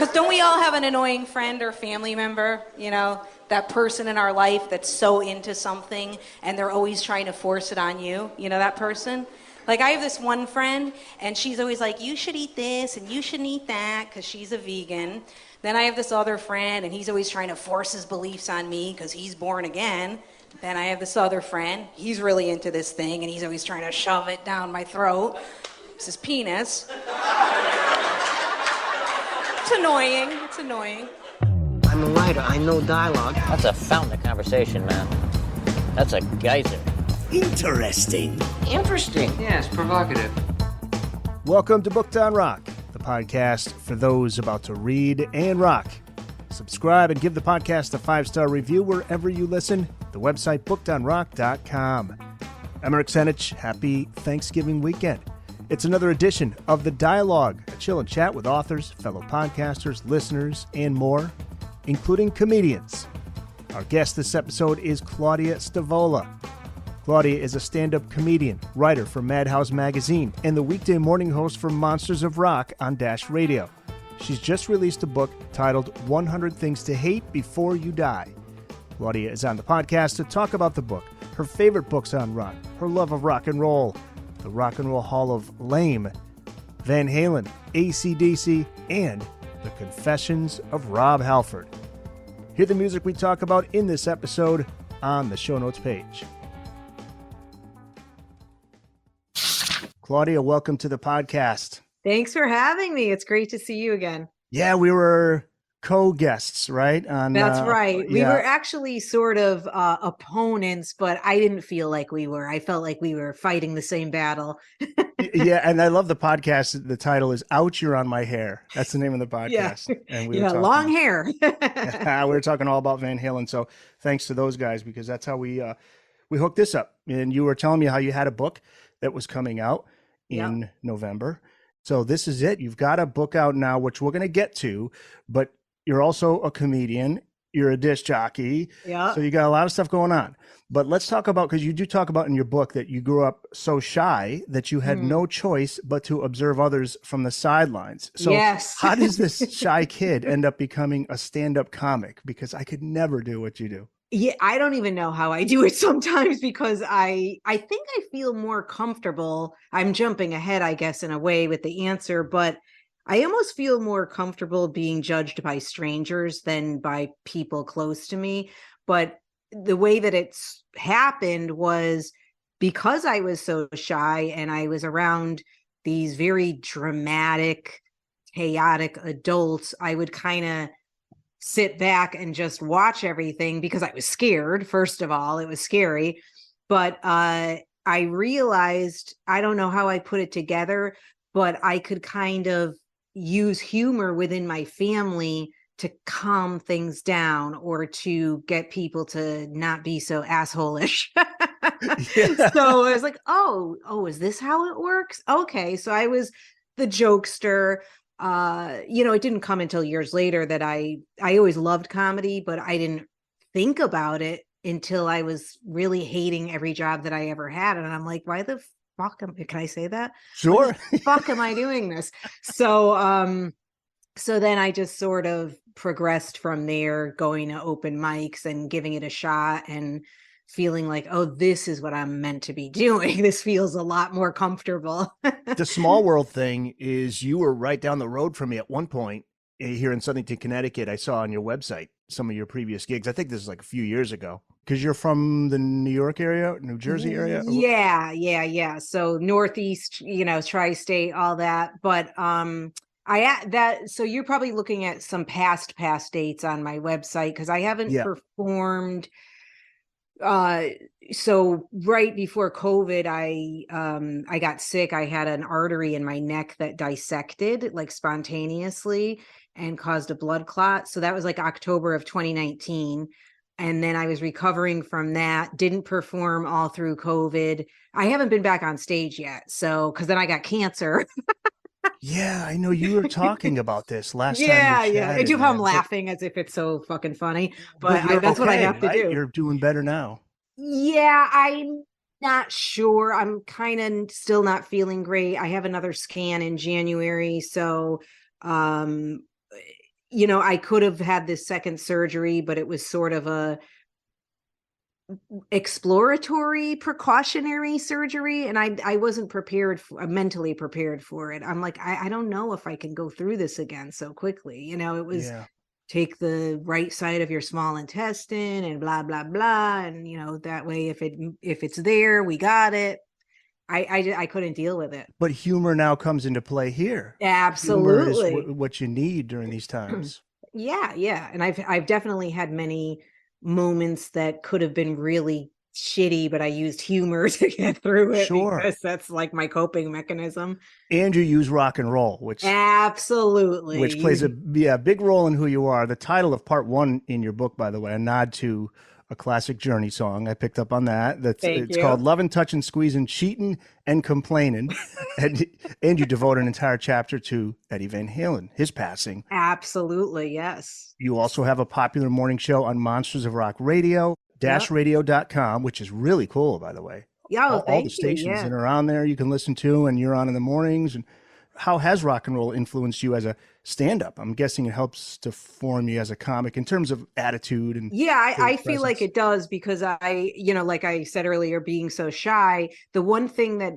Because don't we all have an annoying friend or family member, you know, that person in our life that's so into something and they're always trying to force it on you, you know, that person? Like, I have this one friend, and she's always like, you should eat this, and you shouldn't eat that, because she's a vegan. Then I have this other friend, and he's always trying to force his beliefs on me, because he's born again. Then I have this other friend, he's really into this thing, and he's always trying to shove it down my throat. It's his penis. It's annoying, it's annoying. I'm a writer, I know dialogue. That's a fountain of conversation, man. That's a geyser. Interesting. Interesting. Yes, provocative. Welcome to Booked on Rock, the podcast for those about to read and rock. Subscribe and give the podcast a 5-star review wherever you listen. The website bookedonrock.com. I'm Eric Senich. Happy Thanksgiving weekend. It's another edition of The Dialogue, a chill and chat with authors, fellow podcasters, listeners, and more, including comedians. Our guest this episode is Claudia Stavola. Claudia is a stand-up comedian, writer for Madhouse Magazine, and the weekday morning host for Monsters of Rock on Dash Radio. She's just released a book titled 100 Things to Hate Before You Die. Claudia is on the podcast to talk about the book, her favorite books on rock, her love of rock and roll, the Rock and Roll Hall of Lame, Van Halen, AC/DC, and the Confessions of Rob Halford. Hear the music we talk about in this episode on the show notes page. Claudia, welcome to the podcast. Thanks for having me. It's great to see you again. Yeah, we were co-guests, right? That's right. We yeah. were actually sort of opponents, but I didn't feel like we were. I felt like we were fighting the same battle. Yeah, and I love the podcast. The title is Ouch, You're on My Hair. That's the name of the podcast. Yeah, and we were talking, long hair. We were talking all about Van Halen. So thanks to those guys, because that's how we hooked this up. And you were telling me how you had a book that was coming out in November. So this is it. You've got a book out now, which we're going to get to, but you're also a comedian. You're a disc jockey. Yeah. So you got a lot of stuff going on. But let's talk about, because you do talk about in your book that you grew up so shy that you had no choice but to observe others from the sidelines. So yes. How does this shy kid end up becoming a stand-up comic? Because I could never do what you do. Yeah, I don't even know how I do it sometimes, because I think I feel more comfortable. I'm jumping ahead, I guess, in a way with the answer, but I almost feel more comfortable being judged by strangers than by people close to me. But the way that it's happened was because I was so shy and I was around these very dramatic, chaotic adults, I would kind of sit back and just watch everything because I was scared. First of all, it was scary. But I realized, I don't know how I put it together, but I could kind of use humor within my family to calm things down or to get people to not be so asshole-ish. Yeah. So I was like, oh, is this how it works? Okay. So I was the jokester. It didn't come until years later that I always loved comedy, but I didn't think about it until I was really hating every job that I ever had. And I'm like, why the fuck can I say that? Sure. Why the fuck am I doing this? So then I just sort of progressed from there, going to open mics and giving it a shot and feeling like, oh, this is what I'm meant to be doing. This feels a lot more comfortable. The small world thing is you were right down the road from me at one point here in Southington, Connecticut. I saw on your website some of your previous gigs. I think this is like a few years ago, because you're from the New York area, New Jersey area. Yeah. So Northeast, tri-state, all that. But so you're probably looking at some past dates on my website, because I haven't performed. So right before COVID, I got sick. I had an artery in my neck that dissected like spontaneously and caused a blood clot. So that was like October of 2019. And then I was recovering from that, didn't perform all through COVID. I haven't been back on stage yet. So, because then I got cancer. Yeah, I know you were talking about this last time. Yeah. I do. I'm laughing as if it's so fucking funny, but that's what I have to do. You're doing better now. Yeah, I'm not sure. I'm kind of still not feeling great. I have another scan in January. So, I could have had this second surgery, but it was sort of a exploratory precautionary surgery, and I wasn't mentally prepared for it. I'm like, I don't know if I can go through this again so quickly. It was Yeah. take the right side of your small intestine and blah blah blah, and that way if it's there, we got it. I couldn't deal with it. But humor now comes into play here. Humor is Absolutely. what you need during these times. Yeah, and I've definitely had many moments that could have been really shitty, but I used humor to get through it Sure. because that's like my coping mechanism. And you use rock and roll, which Absolutely. plays a big role in who you are. The title of part 1 in your book, by the way, a nod to a classic Journey song. I picked up on that. It's called Lovin', Touchin', Squeezin', Cheatin', and Complainin'. and you devote an entire chapter to Eddie Van Halen, his passing. Absolutely, yes. You also have a popular morning show on Monsters of Rock Radio, radio.com, which is really cool, by the way. Yeah, all the stations that are on there you can listen to, and you're on in the mornings. And how has rock and roll influenced you as a stand-up? I'm guessing it helps to form you as a comic in terms of attitude. And I feel like it does, because like I said earlier, being so shy, the one thing that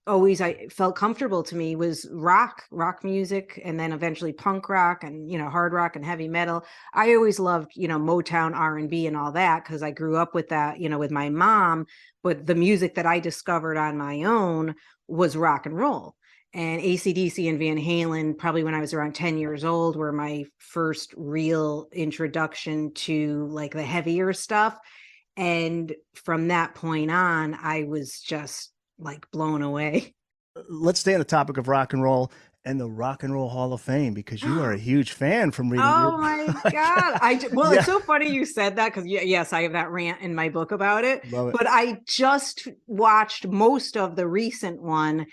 always I felt comfortable to me was rock music, and then eventually punk rock and hard rock and heavy metal. I always loved Motown, R&B and all that, because I grew up with that with my mom. But the music that I discovered on my own was rock and roll. And AC/DC and Van Halen, probably when I was around 10 years old, were my first real introduction to like the heavier stuff. And from that point on, I was just like blown away. Let's stay on the topic of rock and roll and the Rock and Roll Hall of Fame, because you are a huge fan from reading. Oh my God. It's so funny you said that, because yes, I have that rant in my book about it. Love it. But I just watched most of the recent one,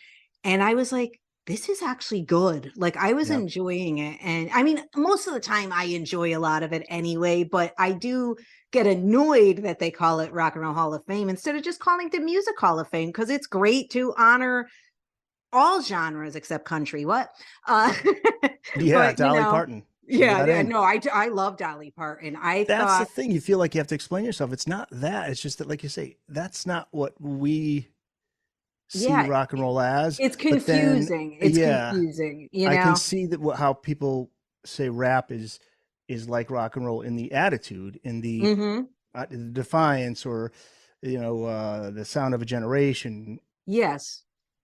and I was like, this is actually good. Like, I was enjoying it. And I mean, most of the time I enjoy a lot of it anyway, but I do get annoyed that they call it Rock and Roll Hall of Fame instead of just calling it the Music Hall of Fame, because it's great to honor all genres except country. What? But, Dolly Parton. I love Dolly Parton. That's the thing. You feel like you have to explain yourself. It's not that. It's just that, like you say, that's not what we see rock and roll as. It's confusing. Confusing. I can see that how people say rap is like rock and roll in the attitude, in the defiance, or the sound of a generation. Yes.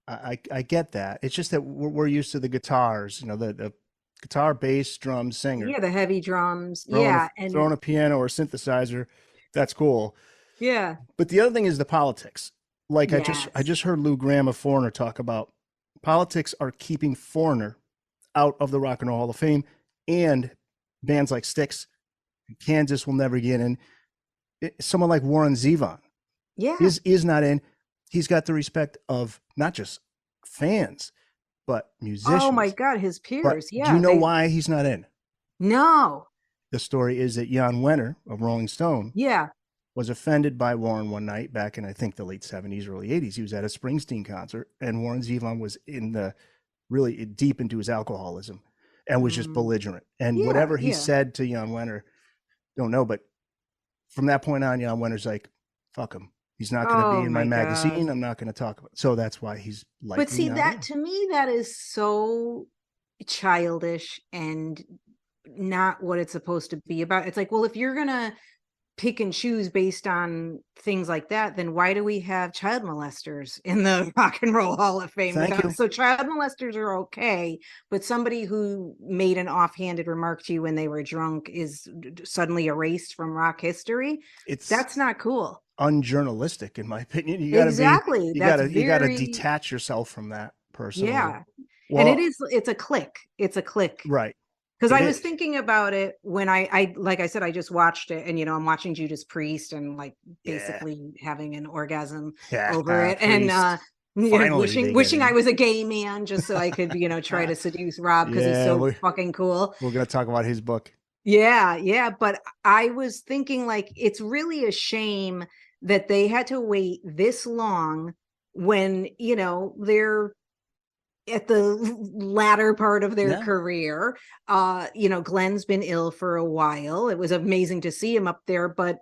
I get that. It's just that we're used to the guitars, the guitar, bass, drums, singer. Yeah, the heavy drums. Throwing a piano or synthesizer. That's cool. Yeah. But the other thing is the politics. Like, I just heard Lou Gramm of Foreigner talk about politics are keeping Foreigner out of the Rock and Roll Hall of Fame, and bands like Styx, Kansas will never get in. Someone like Warren Zevon is not in. He's got the respect of not just fans, but musicians. Oh my God, his peers. Do you know why he's not in? No. The story is that Jan Wenner of Rolling Stone was offended by Warren one night back in, I think, the late 70s, early 80s. He was at a Springsteen concert, and Warren Zevon was really deep into his alcoholism and was just belligerent. And whatever he said to Jan Wenner, don't know, but from that point on, Jan Wenner's like, fuck him. He's not going to be in my magazine. I'm not going to talk about it. So that's why he's like. But see, to me, that is so childish and not what it's supposed to be about. It's like, well, if you're going to pick and choose based on things like that, then why do we have child molesters in the Rock and Roll Hall of Fame? So child molesters are okay, but somebody who made an offhanded remark to you when they were drunk is suddenly erased from rock history. That's not cool. Unjournalistic, in my opinion. You gotta detach yourself from that person. Well, and it's a click. Right. Because I was thinking about it when I like I said, I just watched it, and I'm watching Judas Priest and like basically having an orgasm over it, and wishing I was a gay man just so I could try to seduce Rob, because he's so fucking cool. We're gonna talk about his book. But I was thinking, like, it's really a shame that they had to wait this long when they're at the latter part of their Yeah. career. Glenn's been ill for a while. It was amazing to see him up there, but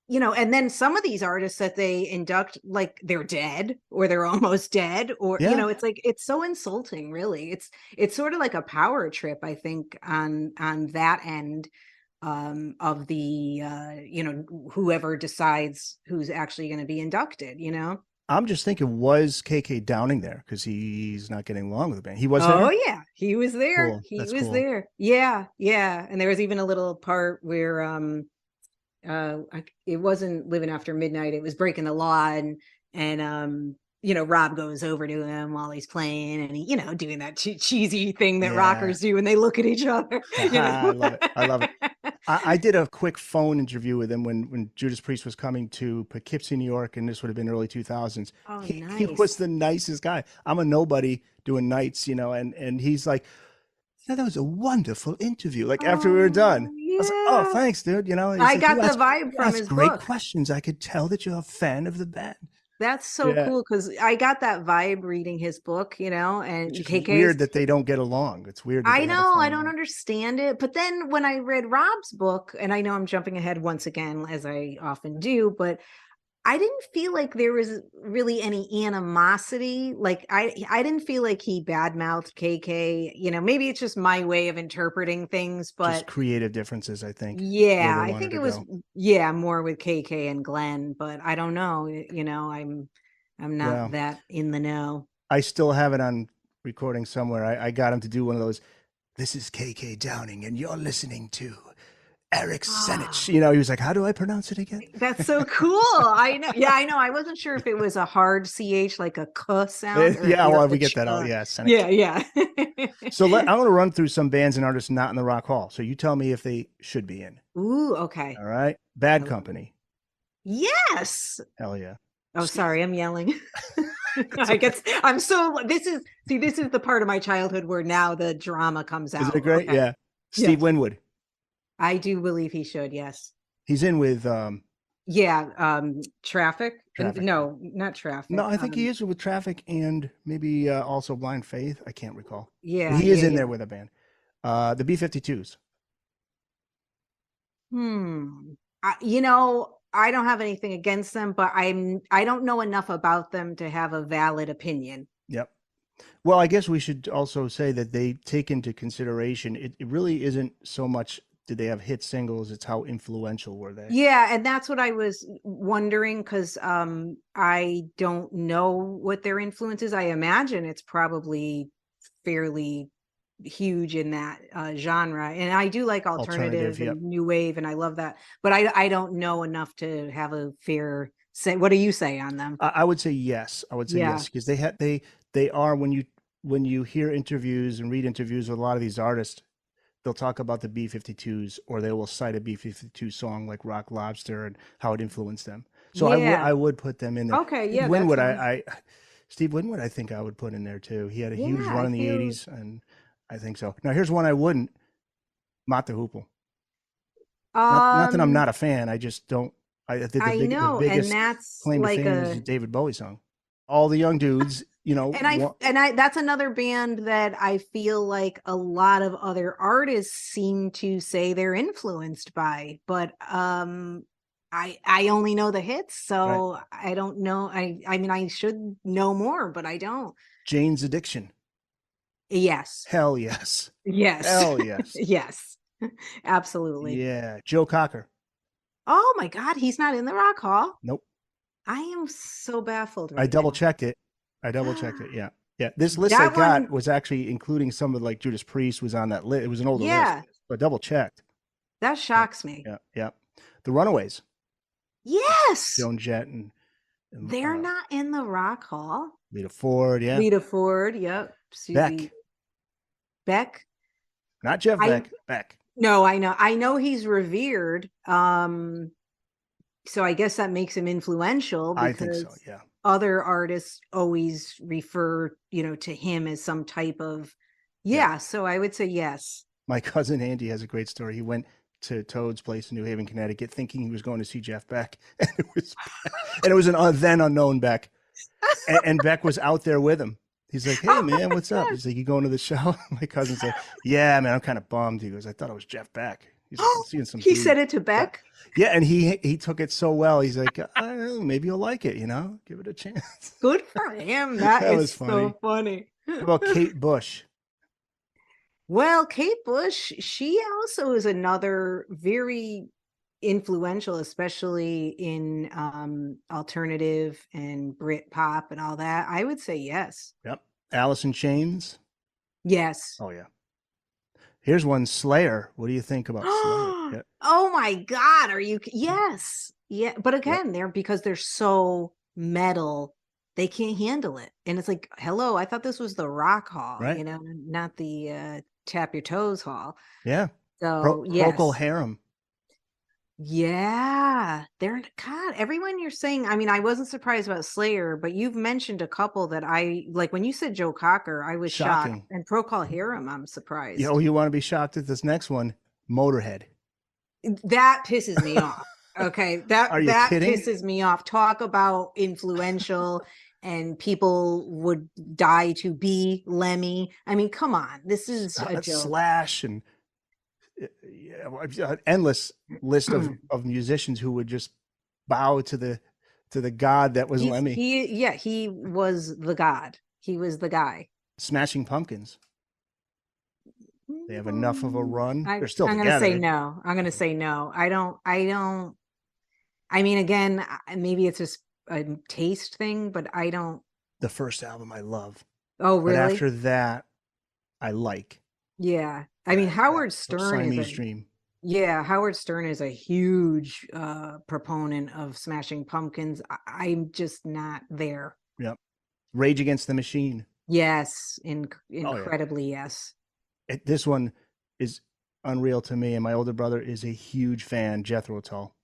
and then some of these artists that they induct, like they're dead or they're almost dead, or Yeah. it's like it's so insulting, really. It's sort of like a power trip, I think, on that end of the whoever decides who's actually going to be inducted. I'm just thinking, was KK Downing there? Because he's not getting along with the band. He was Oh there? yeah, he was there. Cool. He That's was cool. there. Yeah, yeah. And there was even a little part where it wasn't Living After Midnight, it was Breaking the Law, and Rob goes over to him while he's playing, and he, doing that cheesy thing that Yeah. rockers do when they look at each other. I love it. I love it. I did a quick phone interview with him when Judas Priest was coming to Poughkeepsie, New York, and this would have been early 2000s. Oh, He nice. was the nicest guy. I'm a nobody doing nights, and he's like, that was a wonderful interview. Like after we were done, I was like, oh, yeah. thanks, dude. He's I like, got "You the ask- vibe you from ask his great book. questions. I could tell that you're a fan of the band." That's so Yeah. cool, because I got that vibe reading his book, and Which is KK's weird that they don't get along. It's weird. That I they had a know, I phone don't line. understand it. But then when I read Rob's book, and I know I'm jumping ahead once again, as I often do, but I didn't feel like there was really any animosity. Like I didn't feel like he badmouthed KK. Maybe it's just my way of interpreting things, Just but creative differences, I think. yeah, where they I wanted think to it was go. more with KK and Glenn, but I don't know. I'm not Well, that in the know. I still have it on recording somewhere. I got him to do one of those. This is KK Downing, and you're listening to Eric Senich. Ah. He was like, "How do I pronounce it again?" That's so cool. I know. Yeah, I know. I wasn't sure if it was a hard CH, like a k sound, or Yeah, well, we a get ch. that out. Yeah, Senich. Yeah, yeah. So I'm going to run through some bands and artists not in the Rock Hall. So you tell me if they should be in. Ooh, okay. All right. Bad Company. Yes. Hell yeah. Oh, sorry, I'm yelling. I guess I'm so. This is the part of my childhood where now the drama comes out. Isn't it great? Okay. Yeah. Steve Winwood. I do believe he should. Yes. He's in with. Yeah. Traffic. Traffic. No, not Traffic. No, I think he is with Traffic and maybe also Blind Faith. I can't recall. Yeah. But he is in there with a band. The B-52s. I don't have anything against them, but I don't know enough about them to have a valid opinion. Yep. Well, I guess we should also say that they take into consideration, it really isn't so much did they have hit singles, it's how influential were they. Yeah, and that's what I was wondering, because I don't know what their influence is. I imagine it's probably fairly huge in that genre, and I do like alternative Yep. and new wave, and I love that, but I don't know enough to have a fair say. What do you say on them? I would say yes. I would say yes, because they are, when you hear interviews and read interviews with a lot of these artists, they'll talk about the B-52s, or they will cite a B-52 song like Rock Lobster and how it influenced them. So I would put them in there. Okay, yeah. Winwood, Steve Winwood, I think I would put in there too. He had a huge run in the 80s, and I think so. Now here's one I wouldn't. Mott the Hoople. Not that I'm not a fan. I just don't. I think the biggest and that's claim like to fame is a David Bowie song. All the young dudes, and that's another band that I feel like a lot of other artists seem to say they're influenced by, but I only know the hits, so right. I don't know. I mean, I should know more, but I don't. Jane's Addiction. Yes. Hell yes. Yes. Hell yes. Yes. Absolutely. Yeah. Joe Cocker. Oh my God, he's not in the Rock Hall. Nope. I am so baffled. I double checked it. Yeah. Yeah. This list I got was actually including some of, like, Judas Priest was on that list. It was an older list, but double checked. That shocks me. Yeah. Yeah. The Runaways. Yes. Joan Jett and they're not in the Rock Hall. Lita Ford. Yeah. Lita Ford. Yep. Susie. Beck. Not Jeff Beck. Beck. No, I know he's revered. So I guess that makes him influential, because I think so, yeah. Other artists always refer, to him as some type of, so I would say yes. My cousin Andy has a great story. He went to Toad's place in New Haven, Connecticut, thinking he was going to see Jeff Beck, and it was an then unknown Beck, and Beck was out there with him. He's like, hey, man, what's up? He's like, you going to the show? My cousin's like, yeah, man, I'm kind of bummed. He goes, I thought it was Jeff Beck. He's like, I'm seeing some He dude. said it to Beck. Yeah, and he took it so well. He's like, I don't know, maybe you'll like it, give it a chance. Good for him. That That was is funny. so funny. How about Kate Bush? Well, Kate Bush, she also is another very influential, especially in alternative and Brit pop and all that. I would say yes. Yep. Alice in Chains. Yes. Oh, yeah. Here's one, Slayer. What do you think about Slayer? Yeah. Oh my God. Yes. Yeah. But again, because they're so metal, they can't handle it. And it's like, hello, I thought this was the rock hall, Right. not the tap your toes hall. Yeah. So yes. Procol Harum. Yeah, God, everyone you're saying, I mean, I wasn't surprised about Slayer, but you've mentioned a couple that I like. When you said Joe Cocker, I was Shocking. shocked. And Procol Harum, I'm surprised. You want to be shocked at this next one, Motorhead. That pisses me off. Okay, that kidding? pisses me off. Talk about influential and people would die to be Lemmy. I mean, come on, this is a joke. Slash and endless list of musicians who would just bow to the god that was Lemmy. He was the god. He was the guy. Smashing Pumpkins. They have enough of a run. They're still I'm together. Gonna say no. I'm gonna say no. I don't. I mean, again, maybe it's just a taste thing, but I don't. The first album I love. Oh, really? But after that, I like. Yeah. I mean, Howard Stern Siamese Dream. Yeah, Howard Stern is a huge proponent of Smashing Pumpkins. I'm just not there. Yep. Rage Against the Machine. Yes, incredibly yes. This one is unreal to me, and my older brother is a huge fan, Jethro Tull.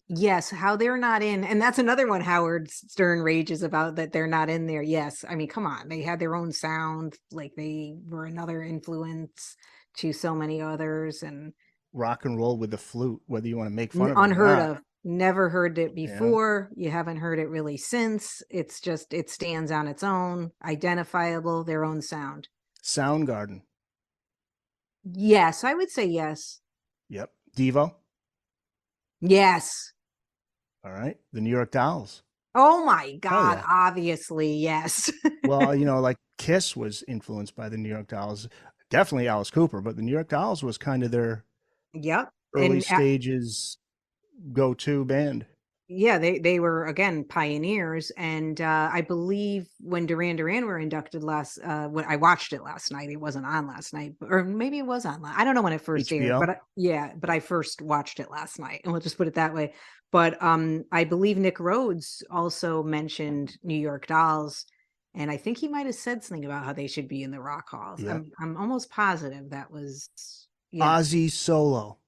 Yes, how they're not in, and that's another one Howard Stern rages about, that they're not in there. Yes, I mean, come on, they had their own sound, like they were another influence to so many others, and rock and roll with the flute, whether you want to make fun of it unheard of. Never heard it before. Yeah. You haven't heard it really since. It's just, it stands on its own, identifiable, their own sound. Soundgarden. Yes, I would say yes. Yep. Devo. Yes. All right. The New York Dolls. Oh my God. Yeah. Obviously, yes. Well, like Kiss was influenced by the New York Dolls. Definitely Alice Cooper, but the New York Dolls was kind of their early stages go-to band. Yeah, they were, again, pioneers. And I believe when Duran Duran were inducted when I watched it last night, it wasn't on last night, or maybe it was on. I don't know when it first aired, but I first watched it last night, and we'll just put it that way. But I believe Nick Rhodes also mentioned New York Dolls, and I think he might have said something about how they should be in the Rock Halls. Yeah. I'm almost positive that was Ozzy solo.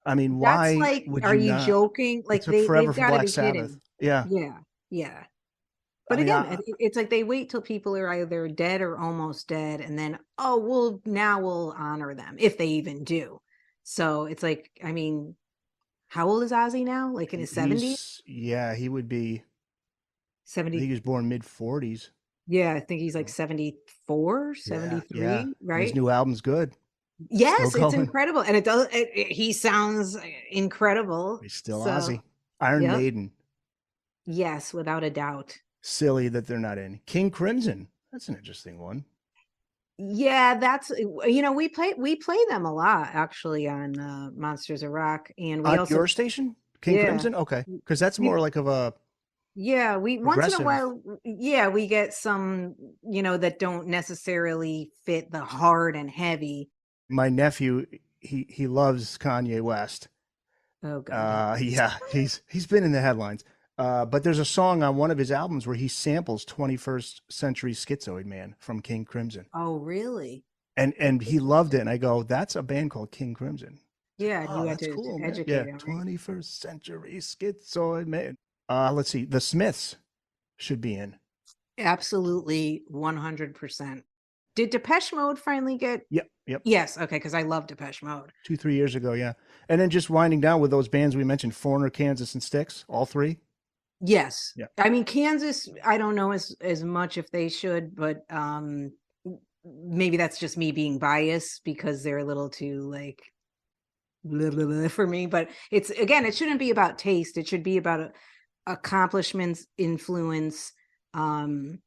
I mean, why? That's like, would are you not? joking? Like they've got to be Sabbath. Kidding. Yeah. But again, it's like they wait till people are either dead or almost dead, and then now we'll honor them, if they even do. So it's like, I mean, how old is Ozzy now? Like in his 70s? Yeah, he would be 70. I think he was born mid-40s. Yeah, I think he's like 74, 73, right? His new album's good. Yes, it's incredible. And he sounds incredible. He's still Ozzy. Iron Maiden. Yes, without a doubt. Silly that they're not in. King Crimson. That's an interesting one. Yeah, that's, we play them a lot actually on Monsters of Rock, and we on your station, King Crimson. Okay, because that's more like of a. Yeah, we once in a while, we get some, that don't necessarily fit the hard and heavy. My nephew, he loves Kanye West. Oh God. Yeah, he's been in the headlines. But there's a song on one of his albums where he samples 21st Century Schizoid Man from King Crimson. Oh, really? And he loved it. And I go, that's a band called King Crimson. Yeah, you had to educate him. 21st Century Schizoid Man. Let's see. The Smiths should be in. Absolutely, 100%. Did Depeche Mode finally get? Yep. Yes, okay, because I love Depeche Mode. 2-3 years ago, yeah. And then just winding down with those bands we mentioned, Foreigner, Kansas, and Styx, all three. Yes. Yeah. I mean, Kansas, I don't know as much if they should, but maybe that's just me being biased because they're a little too like blah, blah, blah for me. But it's, again, it shouldn't be about taste. It should be about accomplishments, influence, and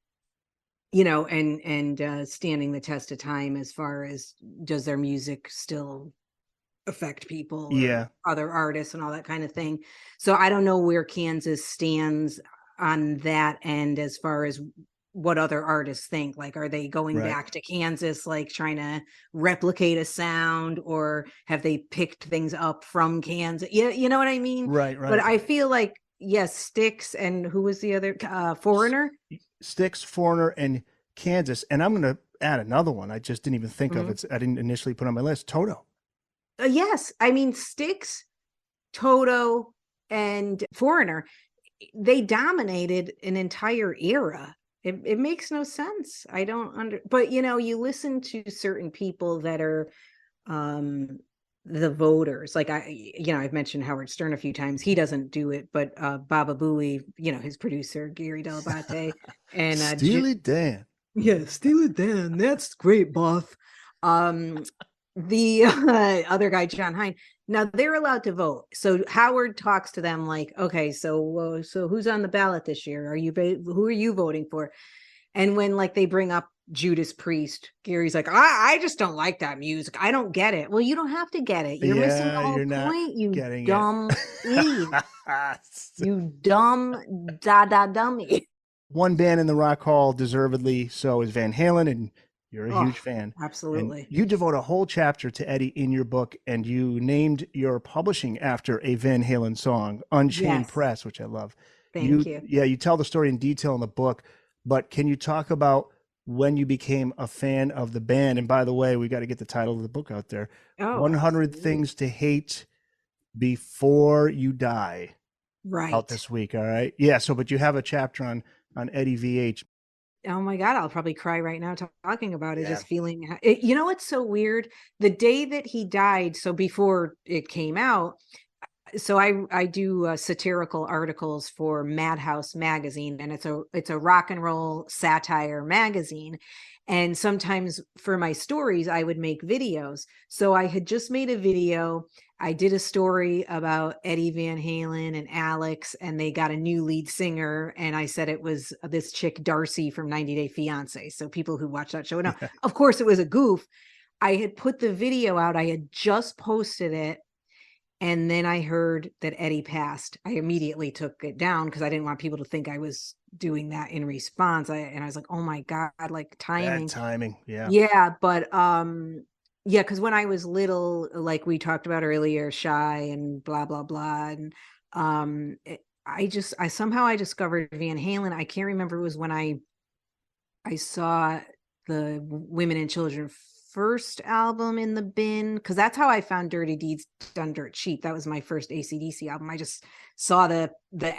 standing the test of time as far as does their music still affect people Yeah. or other artists and all that kind of thing. So I don't know where Kansas stands on that end as far as what other artists think. Like, are they going Right. back to Kansas, like trying to replicate a sound, or have they picked things up from Kansas? You know what I mean? Right. But I feel like, yes, Styx and who was the other Foreigner? Styx, Foreigner, and Kansas. And I'm going to add another one. I just didn't even think of Mhm. it. I didn't initially put on my list. Toto. Yes. I mean, Styx, Toto, and Foreigner, they dominated an entire era. It makes no sense. I don't but you listen to certain people that are the voters. Like I've mentioned Howard Stern a few times. He doesn't do it, but Baba Booey, his producer, Gary Delabate, and Steely Dan. yeah, Steely Dan. That's great, boss. The other guy, John Hine. Now they're allowed to vote. So Howard talks to them like, okay, so who's on the ballot this year? Who are you voting for? And when like they bring up Judas Priest, Gary's like, I just don't like that music. I don't get it. Well, you don't have to get it. You're missing the whole You're not point, you getting dumb idiot. it. You dumb dummy. One band in the Rock Hall, deservedly so, is Van Halen, and you're a huge fan. Absolutely. And you devote a whole chapter to Eddie in your book, and you named your publishing after a Van Halen song, Unchained Yes. Press, which I love. Thank you. Yeah, you tell the story in detail in the book, but can you talk about when you became a fan of the band? And by the way, we got to get the title of the book out there. 100 Things to Hate Before You Die. Right. Out this week, all right? Yeah, but you have a chapter on Eddie VH. Oh my God, I'll probably cry right now talking about it, Yeah. just feeling it. What's so weird? The day that he died, so before it came out, so I do satirical articles for Madhouse Magazine, and it's a rock and roll satire magazine. And sometimes for my stories, I would make videos. So I had just made a video. I did a story about Eddie Van Halen and Alex, and they got a new lead singer. And I said it was this chick, Darcy from 90 Day Fiance. So people who watch that show know, of course, it was a goof. I had put the video out. I had just posted it. And then I heard that Eddie passed. I immediately took it down because I didn't want people to think I was doing that in response. And I was like, oh my God, like timing. Bad timing. Yeah. Yeah. But because when I was little, like we talked about earlier, shy and blah, blah, blah. And I somehow discovered Van Halen. I can't remember, it was when I saw the Women and Children first album in the bin, because that's how I found Dirty Deeds Done Dirt Cheap. That was my first AC/DC album. I just saw the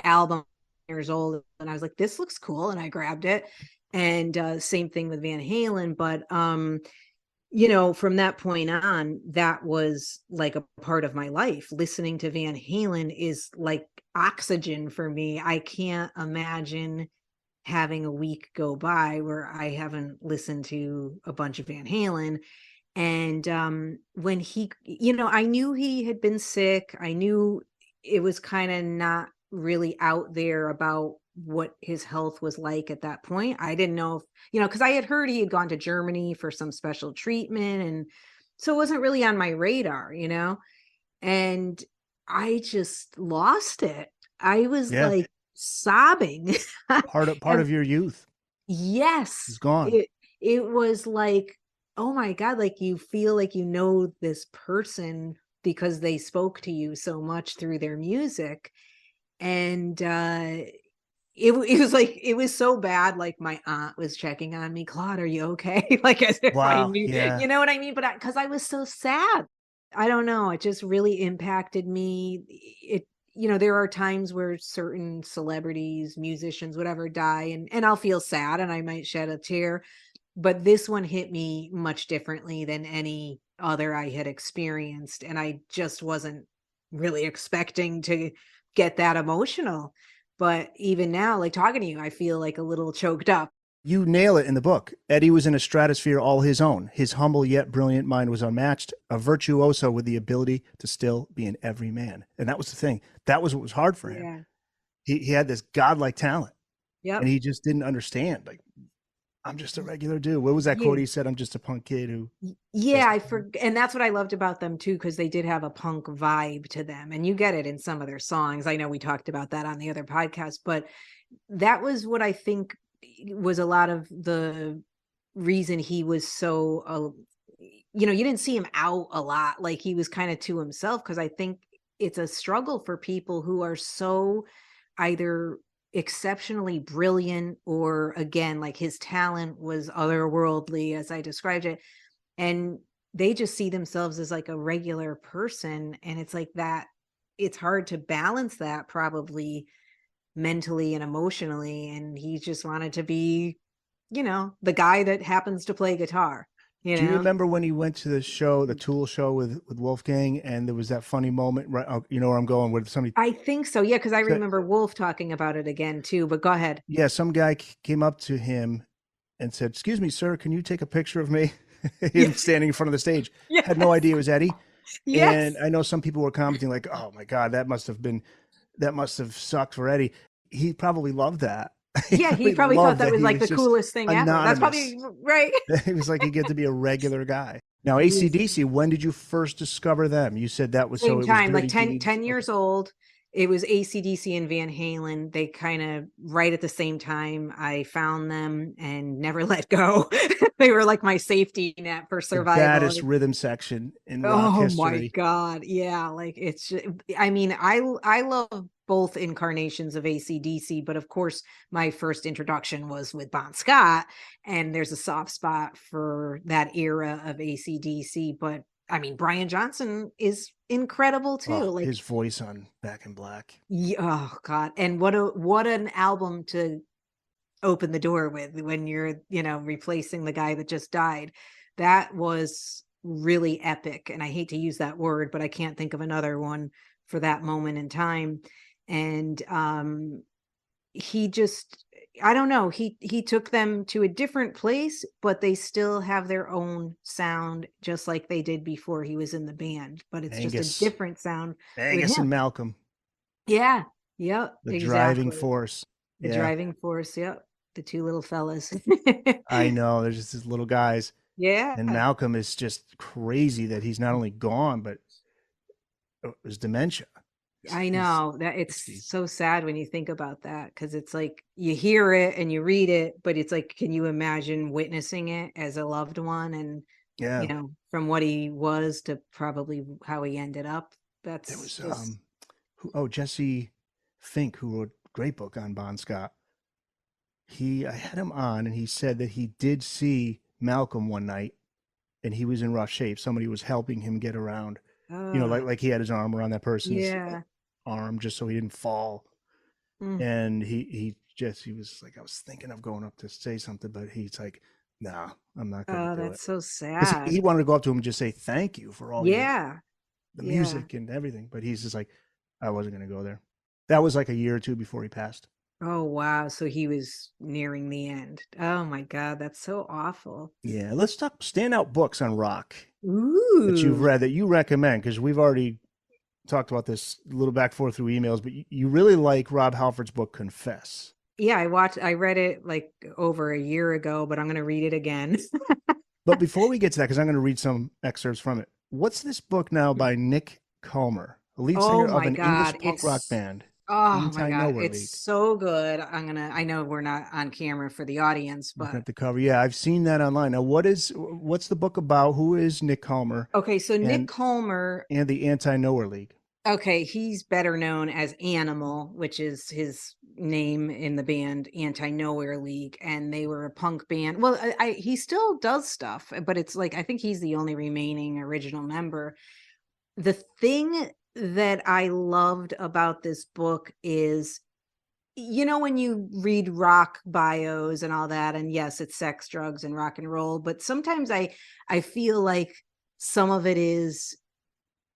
album years old, and I was like, this looks cool, and I grabbed it. And same thing with Van Halen. But from that point on, that was like a part of my life. Listening to Van Halen is like oxygen for me. I can't imagine having a week go by where I haven't listened to a bunch of Van Halen. And when he, I knew he had been sick. I knew it was kind of not really out there about what his health was like at that point. I didn't know if, because I had heard he had gone to Germany for some special treatment. And so it wasn't really on my radar, and I just lost it. I was like sobbing. Part of your youth. Yes. It's gone. It was like, oh my God, like you feel like this person because they spoke to you so much through their music. And it was like, it was so bad. Like my aunt was checking on me, Claude, are you okay? Like as if I knew, you know what I mean? But because I was so sad. I don't know. It just really impacted me. There are times where certain celebrities, musicians, whatever, die, and I'll feel sad and I might shed a tear. But this one hit me much differently than any other I had experienced. And I just wasn't really expecting to get that emotional. But even now, like talking to you, I feel like a little choked up. You nail it in the book. Eddie was in a stratosphere all his own. His humble yet brilliant mind was unmatched, a virtuoso with the ability to still be an everyman. And that was the thing. That was what was hard for him. Yeah. He had this godlike talent, Yep. and he just didn't understand. Like, I'm just a regular dude. What was that quote Yeah. he said? I'm just a punk kid who. Yeah, and that's what I loved about them too, because they did have a punk vibe to them, and you get it in some of their songs. I know we talked about that on the other podcast, but that was what I think was a lot of the reason he was so, you didn't see him out a lot, like he was kind of to himself, because I think it's a struggle for people who are so either exceptionally brilliant or again, like his talent was otherworldly, as I described it, and they just see themselves as like a regular person, and it's like that it's hard to balance that probably mentally and emotionally, and he just wanted to be the guy that happens to play guitar. Do you remember when he went to the show, the Tool show with Wolfgang, and there was that funny moment, right? You know where I'm going with somebody. I think so, yeah, because I remember Wolf talking about it again too, but go ahead. Yeah, some guy came up to him and said, "Excuse me, sir, can you take a picture of me?" Him standing in front of the stage. Yes. Had no idea it was Eddie. Yes. And I know some people were commenting like, "Oh my God, that must have sucked for Eddie." He probably loved that. Yeah, he probably thought that was like the just coolest thing ever. That's probably right. It was like he get to be a regular guy. Now, AC/DC, when did you first discover them? You said that was Same time, like 10 Deeds. years old. It was AC/DC and Van Halen. They kind of right at the same time. I found them and never let go. They were like my safety net for survival. The baddest rhythm section in rock history. Oh my God. Yeah. Like it's just, I mean, I love both incarnations of AC/DC, but of course my first introduction was with Bon Scott, and there's a soft spot for that era of AC/DC. But I mean, Brian Johnson is incredible too. Like his voice on Back in Black. Yeah, oh God. And what an album to open the door with when you're, replacing the guy that just died. That was really epic. And I hate to use that word, but I can't think of another one for that moment in time. And he just, I don't know, he took them to a different place, but they still have their own sound, just like they did before he was in the band. But it's just a different sound. Angus and Malcolm. Yeah. Yep. The driving force. The driving force. Yep. The two little fellas. I know. They're just these little guys. Yeah. And Malcolm is just crazy that he's not only gone, but it was dementia. I know that it's so sad when you think about that, because it's like you hear it and you read it, but it's like, can you imagine witnessing it as a loved one? And from what he was to probably how he ended up. That's it was Jesse Fink, who wrote a great book on Bon Scott. I had him on, and he said that he did see Malcolm one night, and he was in rough shape. Somebody was helping him get around. Like he had his arm around that person's arm just so he didn't fall. And he was like, I was thinking of going up to say something, but he's like, no, I'm not going to do it. That's so sad. He wanted to go up to him and just say thank you for all the music and everything, but he's just like, I wasn't going to go there. That was like a year or two before he passed. Oh, wow. So he was nearing the end. Oh my God, that's so awful. Yeah, let's talk standout books on rock. Ooh. That you've read that you recommend, because we've already talked about this a little back and forth through emails, but you really like Rob Halford's book Confess. Yeah, I read it like over a year ago, but I'm going to read it again. But before we get to that, because I'm going to read some excerpts from it, what's this book now by Nick Calmer, the lead singer of an English punk rock band? Oh my God, it's so good. I know we're not on camera for the audience, but at the cover. Yeah, I've seen that online. Now, what's the book about? Who is Nick Calmer? Okay, so Nick Calmer and the Anti-Nowhere League. Okay, he's better known as Animal, which is his name in the band Anti-Nowhere League, and they were a punk band. Well, he still does stuff, but it's like I think he's the only remaining original member. The thing that I loved about this book is, when you read rock bios and all that, and yes, it's sex, drugs, and rock and roll, but sometimes I feel like some of it is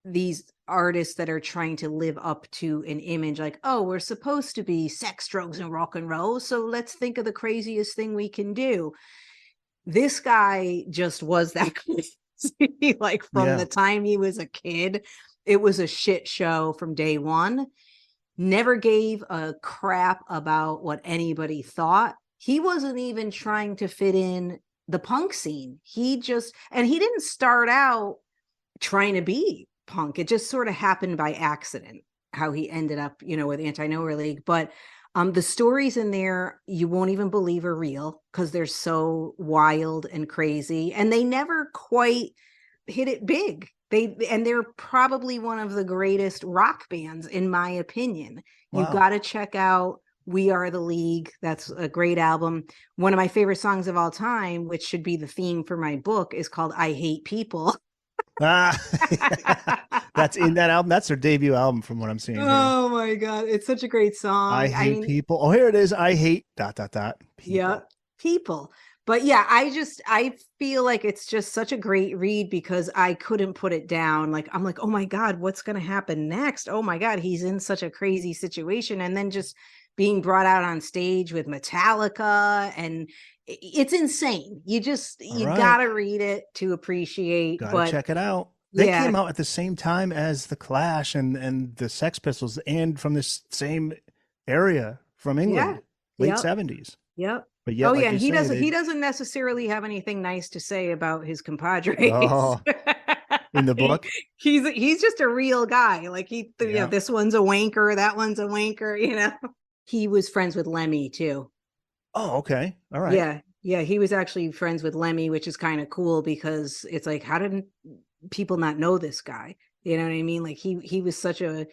these artists that are trying to live up to an image like, oh, we're supposed to be sex, drugs, and rock and roll, so let's think of the craziest thing we can do. This guy just was that crazy. Like from the time he was a kid, it was a shit show from day one. Never gave a crap about what anybody thought. He wasn't even trying to fit in the punk scene. He didn't start out trying to be punk. It just sort of happened by accident how he ended up, with Anti-Nowhere League. But the stories in there, you won't even believe are real because they're so wild and crazy. And they never quite hit it big. They're probably one of the greatest rock bands, in my opinion. Wow. You've got to check out We Are the League. That's a great album. One of my favorite songs of all time, which should be the theme for my book, is called I Hate People. That's in that album. That's their debut album from what I'm seeing here. Oh my God. It's such a great song. I hate people. Oh, here it is. I hate ... people. Yeah, people. But yeah, I feel like it's just such a great read because I couldn't put it down. Like, I'm like, oh my God, what's going to happen next? Oh my God, he's in such a crazy situation. And then just being brought out on stage with Metallica, and it's insane. You got to read it to appreciate. Got to check it out. They came out at the same time as the Clash and the Sex Pistols, and from this same area from England, late 70s. Yep. But yet, and he doesn't necessarily have anything nice to say about his compadres. Oh, in the book, he's just a real guy. Like this one's a wanker, that one's a wanker. He was friends with Lemmy too. Oh, okay, all right. Yeah. He was actually friends with Lemmy, which is kind of cool because it's like, how did people not know this guy? You know what I mean? Like he was such a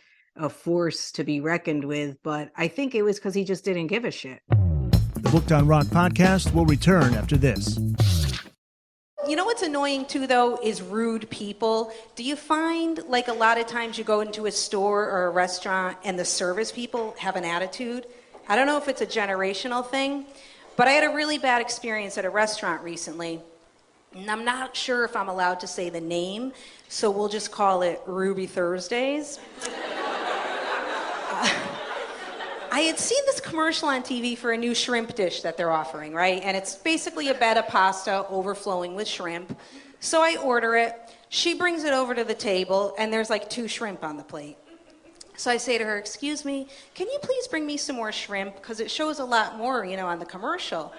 force to be reckoned with. But I think it was because he just didn't give a shit. The Booked on Rock podcast will return after this. You know what's annoying too, though, is rude people. Do you find like a lot of times you go into a store or a restaurant and the service people have an attitude? I don't know if it's a generational thing, but I had a really bad experience at a restaurant recently. And I'm not sure if I'm allowed to say the name, so we'll just call it Ruby Thursdays. I had seen this commercial on TV for a new shrimp dish that they're offering, right? And it's basically a bed of pasta overflowing with shrimp. So I order it. She brings it over to the table, and there's like 2 shrimp on the plate. So I say to her, excuse me, can you please bring me some more shrimp? Because it shows a lot more, on the commercial.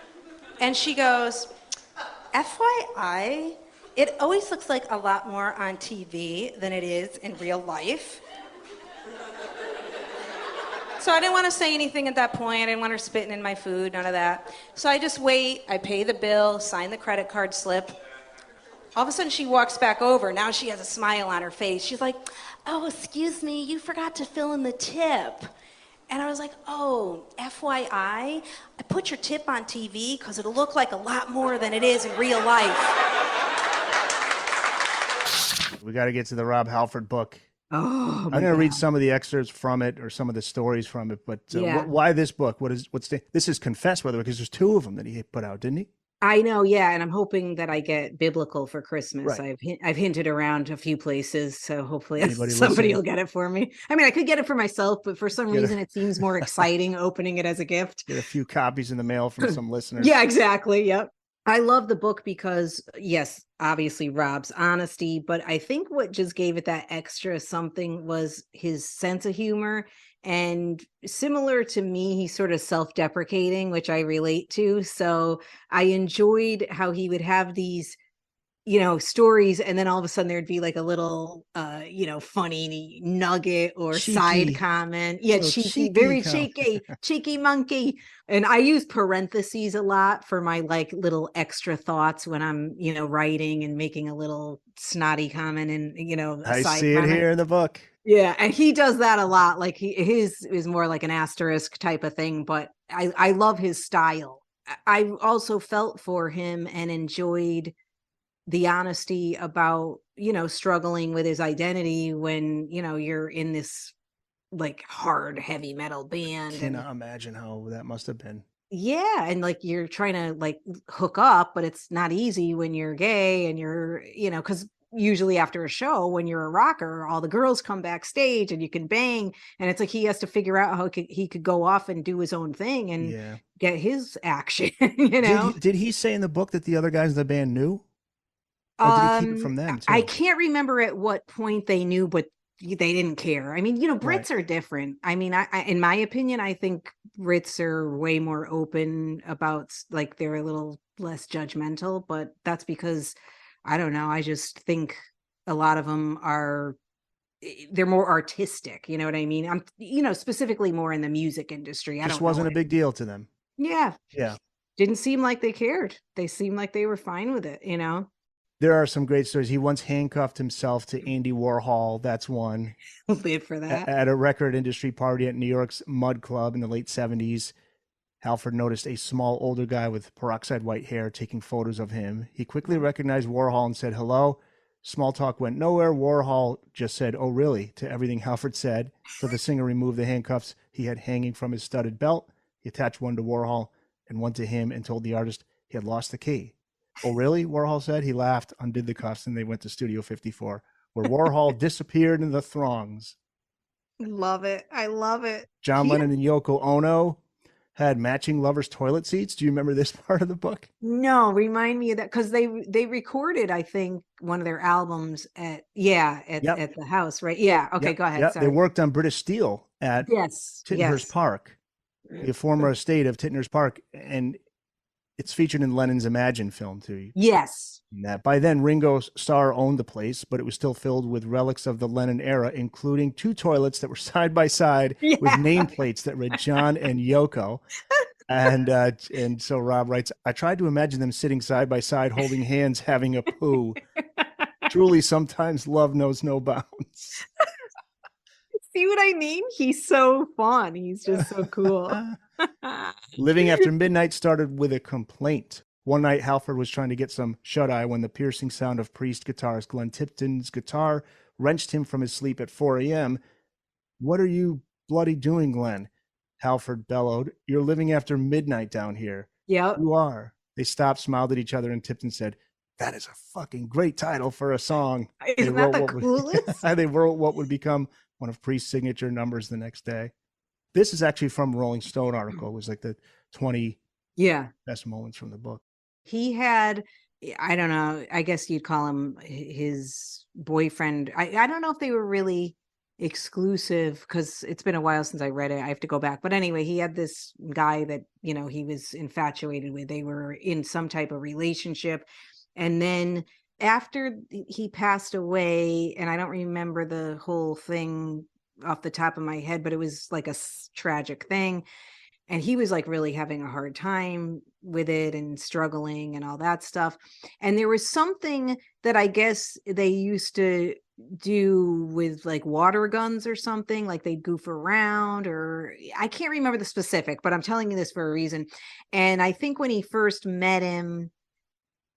And she goes, FYI, it always looks like a lot more on TV than it is in real life. So I didn't want to say anything at that point. I didn't want her spitting in my food, none of that. So I just wait, I pay the bill, sign the credit card slip. All of a sudden she walks back over. Now she has a smile on her face. She's like, oh, excuse me, you forgot to fill in the tip. And I was like, oh, FYI, I put your tip on TV because it'll look like a lot more than it is in real life. We got to get to the Rob Halford book. Oh, I'm going to read some of the excerpts from it or some of the stories from it. But why this book? This is Confess, by the way, because there's 2 of them that he put out, didn't he? I know, yeah, and I'm hoping that I get biblical for Christmas. Right. I've hinted around a few places, so hopefully somebody will get it for me. I mean, I could get it for myself, but for some reason it seems more exciting opening it as a gift. Get a few copies in the mail from some listeners. Yeah, exactly. Yep. I love the book because, yes, obviously Rob's honesty, but I think what just gave it that extra something was his sense of humor. And similar to me, he's sort of self-deprecating, which I relate to. So I enjoyed how he would have these, stories, and then all of a sudden there'd be like a little, funny nugget or cheeky side comment. Yeah, cheeky, very cheeky monkey. And I use parentheses a lot for my like little extra thoughts when I'm, writing and making a little snotty comment and, I see it here in the book. Yeah, and he does that a lot. Like his is more like an asterisk type of thing, but I love his style. I also felt for him and enjoyed the honesty about, struggling with his identity when, you're in this like hard heavy metal band. I cannot imagine how that must have been. Yeah, and like you're trying to like hook up, but it's not easy when you're gay and you're, because usually after a show, when you're a rocker, all the girls come backstage and you can bang. And it's like he has to figure out how he could go off and do his own thing and get his action, you know? Did he say in the book that the other guys in the band knew? Or did he keep it from them too? I can't remember at what point they knew, but they didn't care. I mean, you know, Brits are different. I mean, I in my opinion, I think Brits are way more open about, like, they're a little less judgmental, but that's because, I don't know, I just think a lot of them they're more artistic, you know what I mean? I'm, you know, specifically more in the music industry. Just wasn't a big deal to them. Yeah. Yeah. Didn't seem like they cared. They seemed like they were fine with it, you know? There are some great stories. He once handcuffed himself to Andy Warhol. That's one. Live for that. At a record industry party at New York's Mud Club in the late 70s, Halford noticed a small older guy with peroxide white hair taking photos of him. He quickly recognized Warhol and said hello. Small talk went nowhere. Warhol just said, "Oh, really?" to everything Halford said. So the singer removed the handcuffs he had hanging from his studded belt. He attached one to Warhol and one to him and told the artist he had lost the key. "Oh, really?" Warhol said. He laughed, undid the cuffs, and they went to Studio 54, where Warhol disappeared in the throngs. Love it. I love it. John Lennon and Yoko Ono had matching lovers' toilet seats. Do you remember this part of the book? No, remind me of that, because they recorded, I think, one of their albums at the house, right? Yeah. Okay, go ahead. Yep. Sorry. They worked on British Steel at Tittenhurst Park, the former estate of Tittenhurst Park, and it's featured in Lennon's Imagine film too. Yes. That by then Ringo Starr owned the place, but it was still filled with relics of the Lennon era, including two toilets that were side by side with nameplates that read John and Yoko. And so Rob writes, "I tried to imagine them sitting side by side, holding hands, having a poo. Truly, sometimes love knows no bounds." See what I mean? He's so fun. He's just so cool. Living After Midnight started with a complaint. One night, Halford was trying to get some shut-eye when the piercing sound of Priest guitarist Glenn Tipton's guitar wrenched him from his sleep at 4 a.m. "What are you bloody doing, Glenn?" Halford bellowed. "You're living after midnight down here." Yep. "You are." They stopped, smiled at each other, and Tipton said, "That is a fucking great title for a song." Isn't that the coolest? They wrote what would become one of Priest's signature numbers the next day. This is actually from a Rolling Stone article. It was like the 20 best moments from the book. He had, I don't know, I guess you'd call him his boyfriend. I don't know if they were really exclusive, because it's been a while since I read it. I have to go back. But anyway, he had this guy that, you know, he was infatuated with. They were in some type of relationship. And then after he passed away, and I don't remember the whole thing off the top of my head, but it was like a tragic thing. And he was like really having a hard time with it and struggling and all that stuff. And there was something that I guess they used to do with like water guns or something, like they'd goof around, or I can't remember the specific, but I'm telling you this for a reason. And I think when he first met him,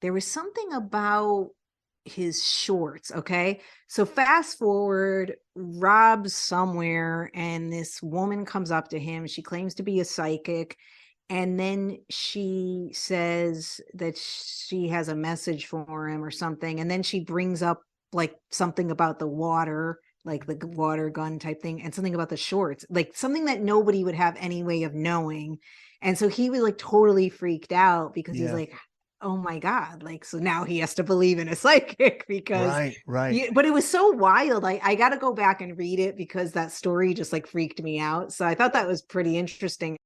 there was something about his shorts. Okay. So fast forward, Rob's somewhere and this woman comes up to him. She claims to be a psychic. And then she says that she has a message for him or something. And then she brings up like something about the water, like the water gun type thing, and something about the shorts, like something that nobody would have any way of knowing. And so he was like totally freaked out, because he's like, oh my God, like, so now he has to believe in a psychic, because right. But it was so wild. I got to go back and read it, because that story just like freaked me out. So I thought that was pretty interesting.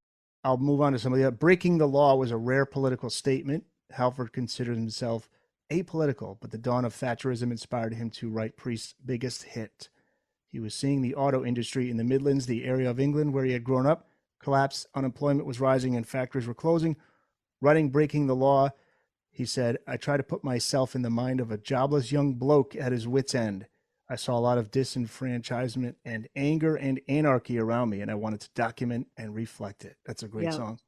I'll move on to some of the breaking the law was a rare political statement. Halford considered himself apolitical, but the dawn of Thatcherism inspired him to write Priest's biggest hit. He was seeing the auto industry in the Midlands, the area of England where he had grown up, collapse, unemployment was rising, and factories were closing. Writing Breaking the Law, he said, "I try to put myself in the mind of a jobless young bloke at his wit's end. I saw a lot of disenfranchisement and anger and anarchy around me, and I wanted to document and reflect it." That's a great song.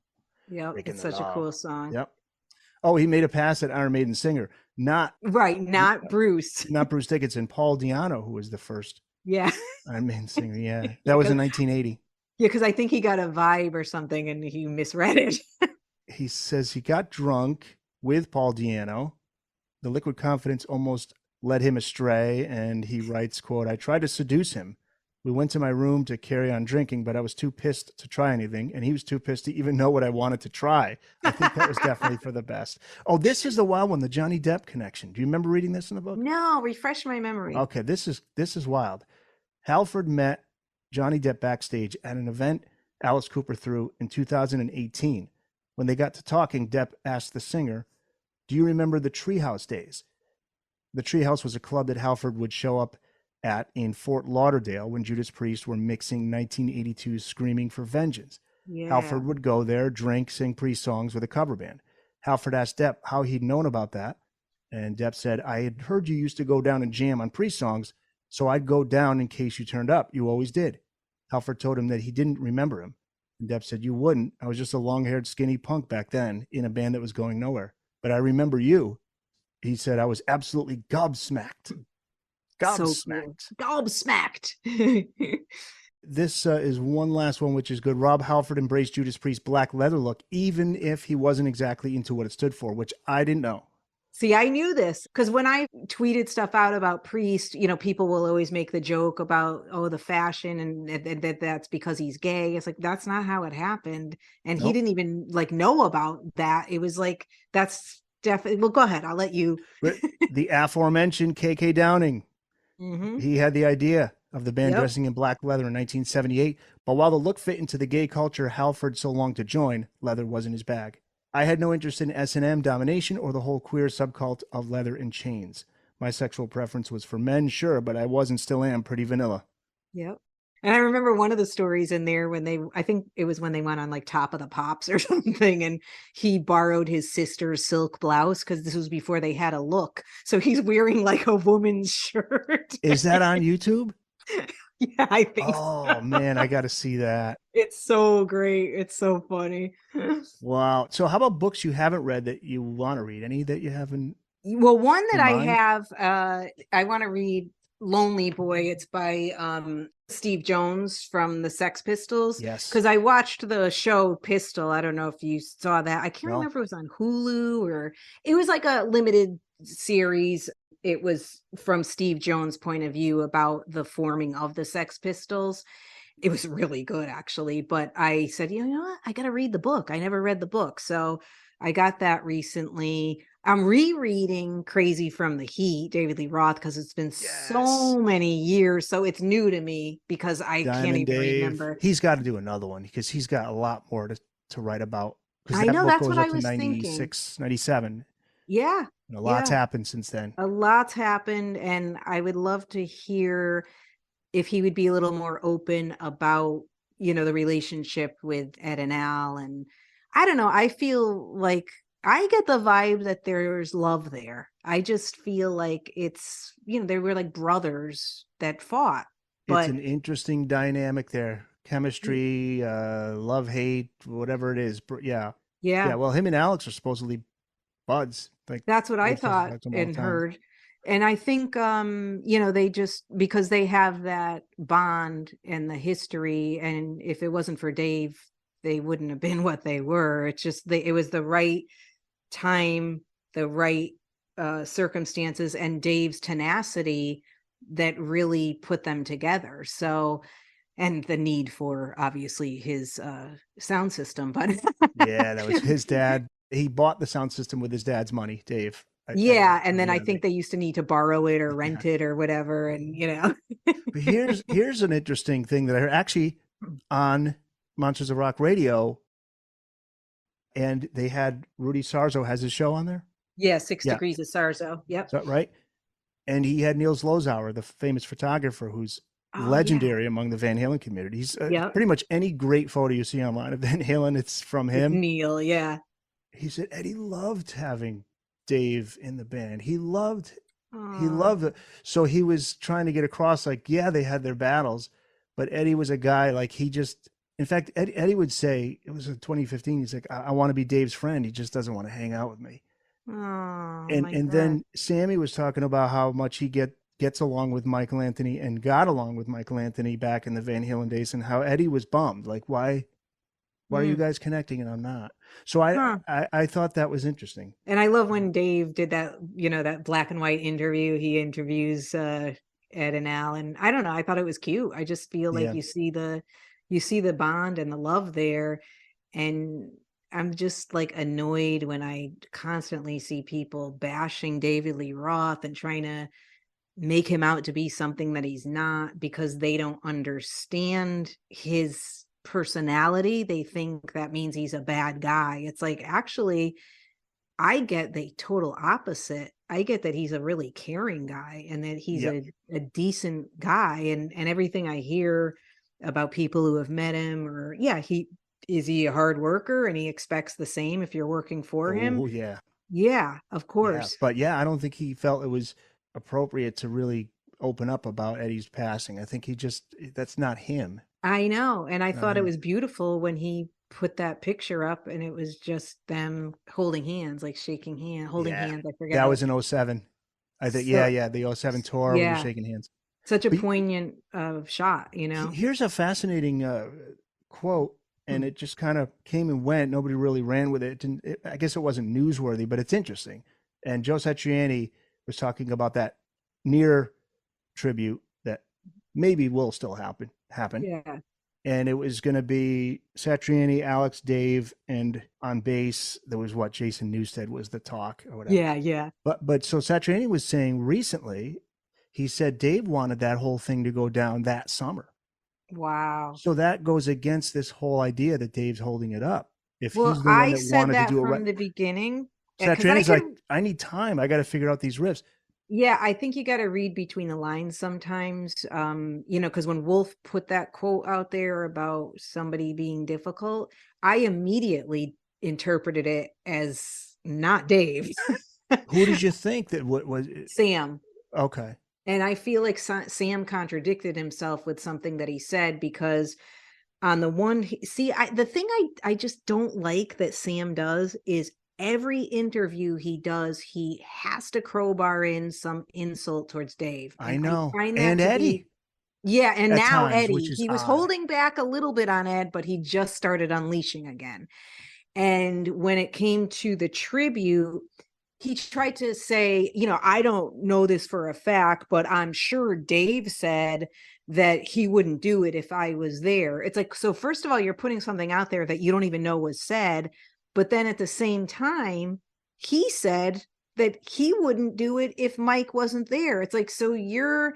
Yep, it's such a cool song. Yep. Oh, he made a pass at Iron Maiden singer. Not Bruce. Not Bruce Dickinson, Paul Di'Anno, who was the first Iron Maiden singer. Yeah, that was in 1980. Yeah, because I think he got a vibe or something and he misread it. He says he got drunk with Paul Di'Anno. The liquid confidence almost led him astray, and he writes, quote, "I tried to seduce him. We went to my room to carry on drinking, but I was too pissed to try anything, and he was too pissed to even know what I wanted to try. I think that was definitely for the best." Oh, this is the wild one, the Johnny Depp connection. Do you remember reading this in the book? No, refresh my memory. Okay, this is wild. Halford met Johnny Depp backstage at an event Alice Cooper threw in 2018. When they got to talking, Depp asked the singer, "Do you remember the Treehouse days?" The Treehouse was a club that Halford would show up at in Fort Lauderdale when Judas Priest were mixing 1982's Screaming for Vengeance. Yeah. Halford would go there, drink, sing Priest songs with a cover band. Halford asked Depp how he'd known about that, and Depp said, "I had heard you used to go down and jam on Priest songs, so I'd go down in case you turned up. You always did." Halford told him that he didn't remember him, and Depp said, "You wouldn't. I was just a long-haired, skinny punk back then in a band that was going nowhere. But I remember you." He said, "I was absolutely gobsmacked." Gobsmacked. So cool. Gobsmacked. This is one last one, which is good. Rob Halford embraced Judas Priest's black leather look, even if he wasn't exactly into what it stood for, which I didn't know. See, I knew this because when I tweeted stuff out about Priest, people will always make the joke about, oh, the fashion and that's because he's gay. It's like, that's not how it happened. And he Nope. didn't even know about that. It was like, that's definitely, well, go ahead. I'll let you. The aforementioned KK Downing. Mm-hmm. He had the idea of the band Yep. dressing in black leather in 1978. But while the look fit into the gay culture Halford so longed to join, leather wasn't his bag. "I had no interest in S&M domination or the whole queer subcult of leather and chains. My sexual preference was for men, sure, but I was and still am pretty vanilla." Yep. And I remember one of the stories in there when I think it was when they went on like Top of the Pops or something, and he borrowed his sister's silk blouse because this was before they had a look. So he's wearing like a woman's shirt. Is that on YouTube? Yeah, I think so. Oh, man, I got to see that. It's so great. It's so funny. Wow. So how about books you haven't read that you want to read? Any that you haven't? Well, one that In I mind? have, I want to read Lonely Boy. It's by Steve Jones from the Sex Pistols. Yes. Because I watched the show Pistol. I don't know if you saw that. I can't No. remember if it was on Hulu or it was like a limited series. It was from Steve Jones' point of view about the forming of the Sex Pistols. It was really good, actually. But I said, you know what? I got to read the book. I never read the book. So I got that recently. I'm rereading Crazy from the Heat, David Lee Roth, because it's been so many years. So it's new to me because I can't Diamond even Dave. remember. He's got to do another one because he's got a lot more to write about. I know, that's what I was thinking. 96, 97. Yeah. And a lot's happened since then. A lot's happened. And I would love to hear if he would be a little more open about, the relationship with Ed and Al. And I don't know. I feel like I get the vibe that there's love there. I just feel like it's, they were like brothers that fought. But It's an interesting dynamic there. Chemistry, love, hate, whatever it is. Yeah. yeah, Well, him and Alex are supposedly buds. Like that's what I they're supposed to thought talk to him all the and time. heard. And I think, they just, because they have that bond and the history. And if it wasn't for Dave, they wouldn't have been what they were. It's just, it was the right time, the right circumstances, and Dave's tenacity that really put them together. So, and the need for obviously his sound system, but Yeah, that was his dad. He bought the sound system with his dad's money, Dave. and then I think they used to need to borrow it or rent it or whatever, and But here's an interesting thing that I heard actually on Monsters of Rock Radio, and they had Rudy Sarzo has his show on there. 6 Degrees of Sarzo. Yep. Is that right? And he had Niels Lozauer, the famous photographer, who's Oh, legendary among the Van Halen community. He's pretty much any great photo you see online of Van Halen, it's from him. Neil, yeah. He said Eddie loved having Dave in the band. He loved it. So he was trying to get across, like, yeah, they had their battles, but Eddie was a guy, like, in fact, Eddie would say, it was in 2015, he's like, I want to be Dave's friend. He just doesn't want to hang out with me. Oh, And then Sammy was talking about how much he gets along with Michael Anthony and got along with Michael Anthony back in the Van Halen days, and how Eddie was bummed. Like, why Why are you guys connecting and I'm not? So I thought that was interesting. And I love when Dave did that, that black and white interview. He interviews Ed and Al, and I don't know. I thought it was cute. I just feel like Yeah. you see the bond and the love there, and I'm just like annoyed when I constantly see people bashing David Lee Roth and trying to make him out to be something that he's not because they don't understand his personality. They think that means he's a bad guy. It's like, actually, I get the total opposite. I get that he's a really caring guy and that he's a decent guy, and everything I hear about people who have met him, or he a hard worker and he expects the same if you're working for him. Oh yeah. Yeah, of course. Yeah. But yeah, I don't think he felt it was appropriate to really open up about Eddie's passing. I think that's not him. I know. And I thought it him. was beautiful when he put that picture up and it was just them holding hands, like holding hands. I forget. That was in 07. I think, the 07 tour, we were shaking hands. Such a poignant shot, Here's a fascinating quote, and it just kind of came and went. Nobody really ran with it. I guess it wasn't newsworthy, but it's interesting. And Joe Satriani was talking about that near tribute that maybe will still happen. Yeah. And it was going to be Satriani, Alex, Dave, and on bass, there was Jason Newsted was the talk or whatever. Yeah. But so Satriani was saying recently, he said Dave wanted that whole thing to go down that summer. Wow. So that goes against this whole idea that Dave's holding it up. If he's the one I that said wanted that to do it from the beginning. Satriani's like, I need time. I got to figure out these riffs. Yeah, I think you got to read between the lines sometimes, because when Wolf put that quote out there about somebody being difficult, I immediately interpreted it as not Dave. Who did you think that was Sam? Okay. And I feel like Sam contradicted himself with something that he said, because on the one, the thing I just don't like that Sam does is every interview he does, he has to crowbar in some insult towards Dave. I know. I find that and Eddie. And at now times, Eddie. which is He was odd. holding back a little bit on Ed, but he just started unleashing again. And when it came to the tribute, he tried to say, I don't know this for a fact, but I'm sure Dave said that he wouldn't do it if I was there. It's like, so first of all, you're putting something out there that you don't even know was said. But then at the same time, he said that he wouldn't do it if Mike wasn't there. It's like, so you're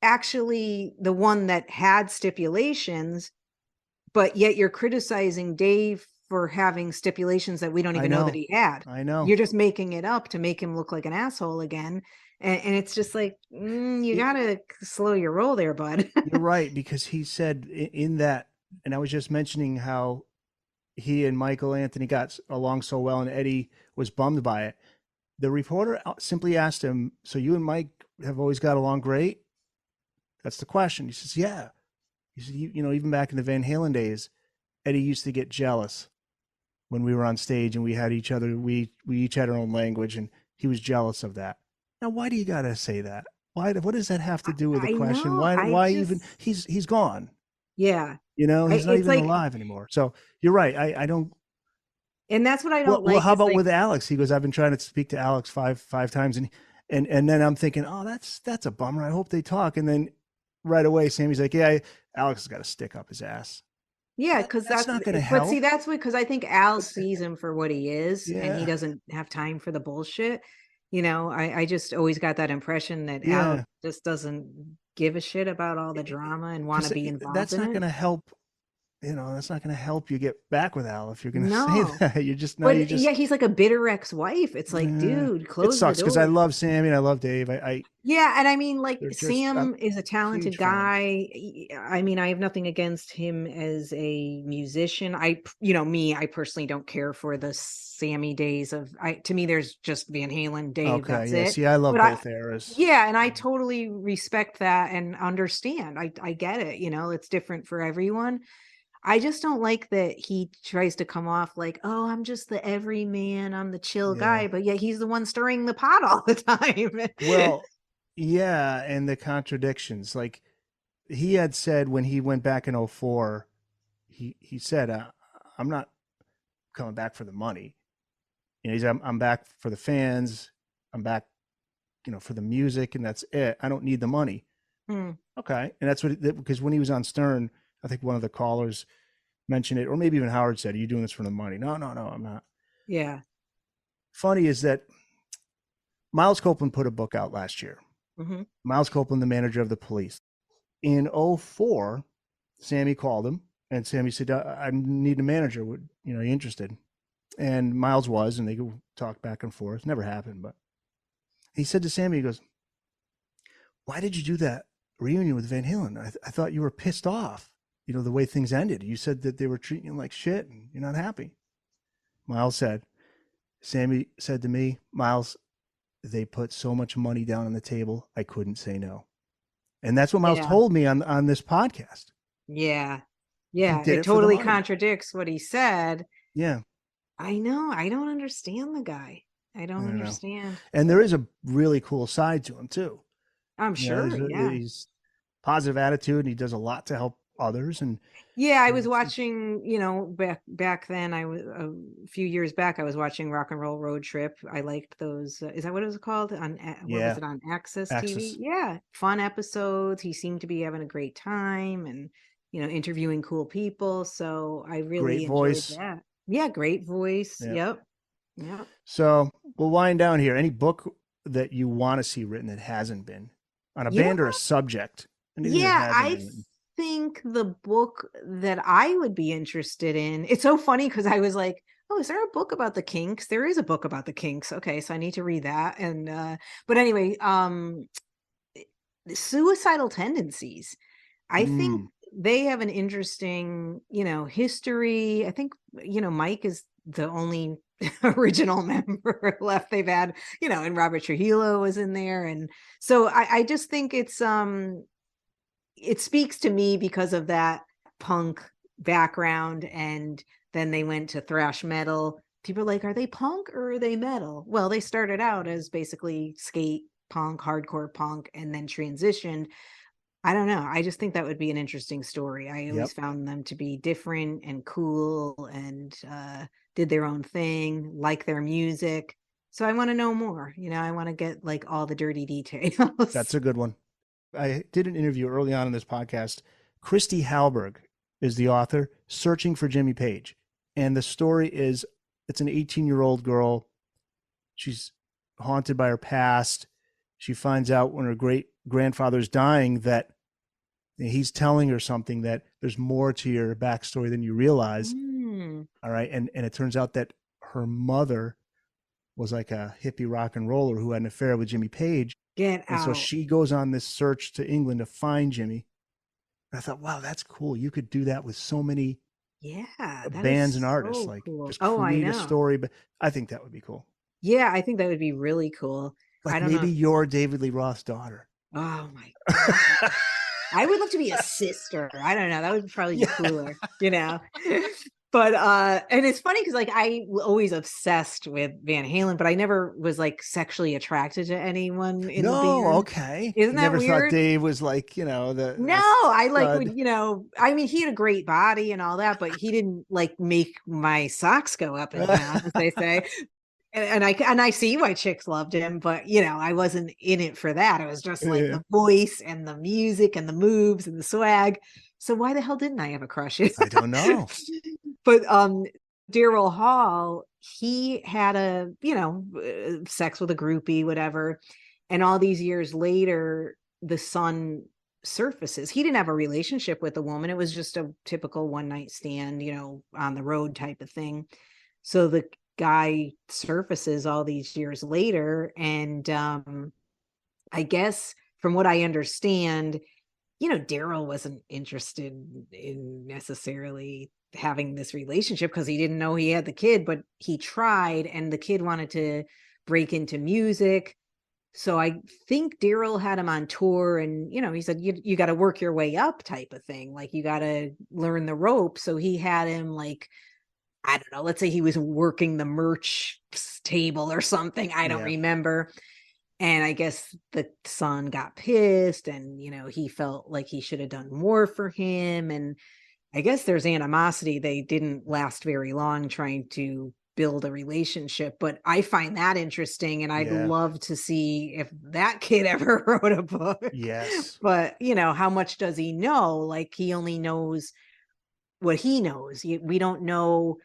actually the one that had stipulations, but yet you're criticizing Dave for having stipulations that we don't even know that he had. I know. You're just making it up to make him look like an asshole again. And it's just like, you got to slow your roll there, bud. You're right, because he said in that, and I was just mentioning how he and Michael Anthony got along so well and Eddie was bummed by it. The reporter simply asked him, so you and Mike have always got along great? That's the question. He says, yeah. He said, even back in the Van Halen days, Eddie used to get jealous when we were on stage and we had each other, we each had our own language, and he was jealous of that. Now, why do you got to say that? Why? What does that have to do with the question? Why even, he's gone. Yeah. He's not even alive anymore. So you're right. I don't. And that's what I don't like. Well, how about with Alex? He goes, I've been trying to speak to Alex five times. And then I'm thinking, oh, that's a bummer. I hope they talk. And then right away, Sammy's like, yeah, Alex has got to stick up his ass. Yeah, because that's not going to help. But see, that's because I think Al sees him for what he is, and he doesn't have time for the bullshit. I just always got that impression that Al just doesn't give a shit about all the drama and want to be involved. That's not going to help. That's not going to help you get back with Al if you're going to say that. Yeah, he's like a bitter ex-wife. It's like, dude, close. It sucks because I love Sammy and I love Dave. And I mean, like, Sam is a talented guy. I mean, I have nothing against him as a musician. I personally don't care for the Sammy days of. To me, there's just Van Halen, Dave. Okay, that's it. See, I love both eras. Yeah, and I totally respect that and understand. I get it. It's different for everyone. I just don't like that he tries to come off like, oh, I'm just the everyman, I'm the chill guy, but yet he's the one stirring the pot all the time. Well, yeah, and the contradictions. Like he had said when he went back in 04, he said, I'm not coming back for the money. You know, he's, I'm back for the fans. I'm back, you know, for the music, and that's it. I don't need the money. Hmm. Okay. And that's what, because when he was on Stern, I think one of the callers mentioned it, or maybe even Howard said, "Are you doing this for the money?" No, I'm not. Yeah. Funny is that Miles Copeland put a book out last year. Mm-hmm. Miles Copeland, the manager of the Police. In '04, Sammy called him, and Sammy said, "I need a manager. Would, you know, you interested?" And Miles was, and they talk back and forth. Never happened, but he said to Sammy, he goes, "Why did you do that reunion with Van Halen? I thought you were pissed off, you know, the way things ended. You said that they were treating you like shit and you're not happy." Miles said, Sammy said to me, "Miles, they put so much money down on the table, I couldn't say no." And that's what Miles Yeah. told me on this podcast. Yeah. He Yeah. did It it for the totally money. contradicts what he said. Yeah. I know. I don't understand the guy. I I don't don't know. understand. And there is a really cool side to him too. I'm You know, sure. Yeah. he's positive attitude and he does a lot to help others. And Yeah, I was it's- watching, back then I was a few years back I was watching Rock and Roll Road Trip. I liked those. Is that what it was called? What was Yeah. it on Access TV? Access. Yeah, fun episodes. He seemed to be having a great time and interviewing cool people. So I really Great enjoyed voice. that. Yeah, great voice. Yeah. Yep. Yep. So we'll wind down here. Any book that you want to see written that hasn't been on a You know band or a subject? Anything that Yeah, hasn't I been written? think the book that I would be interested in, it's so funny because I was like, oh, is there a book about the Kinks? There is a book about the Kinks. Okay, so I need to read that. And but anyway, suicidal tendencies. I think they have an interesting, history. I think, Mike is the only original member left they've had, and Robert Trujillo was in there. And so I just think it speaks to me because of that punk background. And then they went to thrash metal. People are like, are they punk or are they metal? Well, they started out as basically skate punk, hardcore punk, and then transitioned. I don't know. I just think that would be an interesting story. I always found them to be different and cool and did their own thing, like their music. So I want to know more. I want to get like all the dirty details. That's a good one. I did an interview early on in this podcast. Christy Halberg is the author, Searching for Jimmy Page. And the story is, it's an 18-year-old girl. She's haunted by her past. She finds out when her great grandfather's dying that he's telling her something, that there's more to your backstory than you realize. All right. And it turns out that her mother was like a hippie rock and roller who had an affair with Jimmy Page. Get out. So she goes on this search to England to find Jimmy. And I thought, wow, that's cool. You could do that with so many bands and artists. Like just create a story. But I think that would be cool. Yeah, I think that would be really cool. Like I don't maybe know. You're David Lee Roth's daughter. Oh my God. I would love to be a sister. I don't know. That would probably be cooler, But and it's funny because like I was always obsessed with Van Halen, but I never was like sexually attracted to anyone in the band. Okay. Isn't that never weird? Thought Dave was like, No, I like would, I mean, he had a great body and all that, but he didn't like make my socks go up and down, as they say. And I see why chicks loved him, but I wasn't in it for that. It was just like the voice and the music and the moves and the swag. So why the hell didn't I have a crush? I don't know. But Daryl Hall, he had sex with a groupie, whatever. And all these years later, the son surfaces. He didn't have a relationship with the woman. It was just a typical one night stand, on the road type of thing. So the guy surfaces all these years later. And I guess from what I understand, Daryl wasn't interested in necessarily having this relationship because he didn't know he had the kid, but he tried and the kid wanted to break into music. So I think Daryl had him on tour and, he said, you got to work your way up type of thing. Like you got to learn the ropes. So he had him like, I don't know, let's say he was working the merch table or something. I don't remember. And I guess the son got pissed and, he felt like he should have done more for him. And I guess there's animosity. They didn't last very long trying to build a relationship, but I find that interesting, and I'd Yeah. love to see if that kid ever wrote a book. Yes. But, how much does he know? Like, he only knows what he knows. We don't know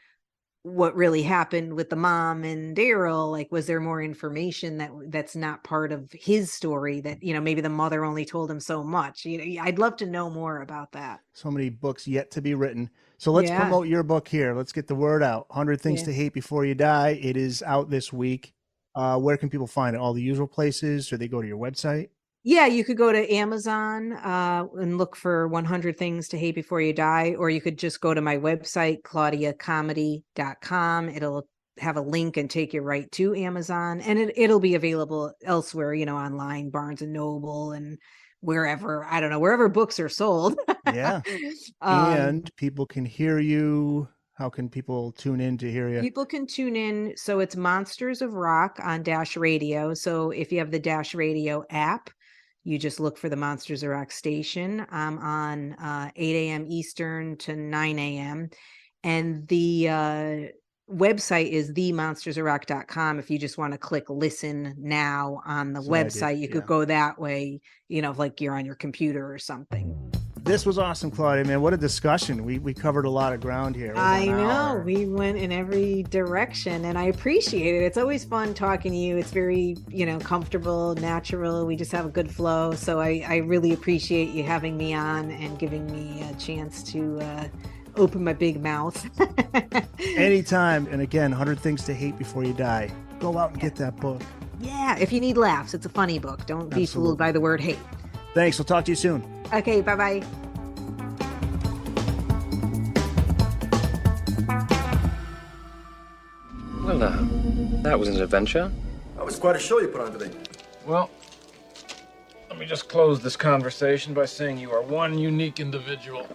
what really happened with the mom and Daryl. Like, was there more information that's not part of his story that, maybe the mother only told him so much? I'd love to know more about that. So many books yet to be written. So let's Yeah. promote your book here. Let's get the word out. 100 Things Yeah. to Hate Before You Die. It is out this week. Where can people find it? All the usual places, or they go to your website? Yeah, you could go to Amazon and look for 100 Things to Hate Before You Die, or you could just go to my website, claudiacomedy.com. It'll have a link and take you right to Amazon, and it'll be available elsewhere, online, Barnes and Noble and wherever, I don't know, wherever books are sold. Yeah. And people can hear you. How can people tune in to hear you? People can tune in. So it's Monsters of Rock on Dash Radio. So if you have the Dash Radio app, you just look for the Monsters of Rock station. I'm on 8 a.m. Eastern to 9 a.m. And the website is themonstersofrock.com. If you just want to click listen now on the website, you could go that way, like you're on your computer or something. This was awesome, Claudia, man. What a discussion. We covered a lot of ground here. I know. We went in every direction, and I appreciate it. It's always fun talking to you. It's very, comfortable, natural. We just have a good flow. So I really appreciate you having me on and giving me a chance to open my big mouth. Anytime. And again, 100 Things to Hate Before You Die. Go out and get that book. Yeah, if you need laughs, it's a funny book. Don't be fooled by the word hate. Thanks. We'll talk to you soon. Okay, bye-bye. Well, that was an adventure. That was quite a show you put on today. Well, let me just close this conversation by saying you are one unique individual.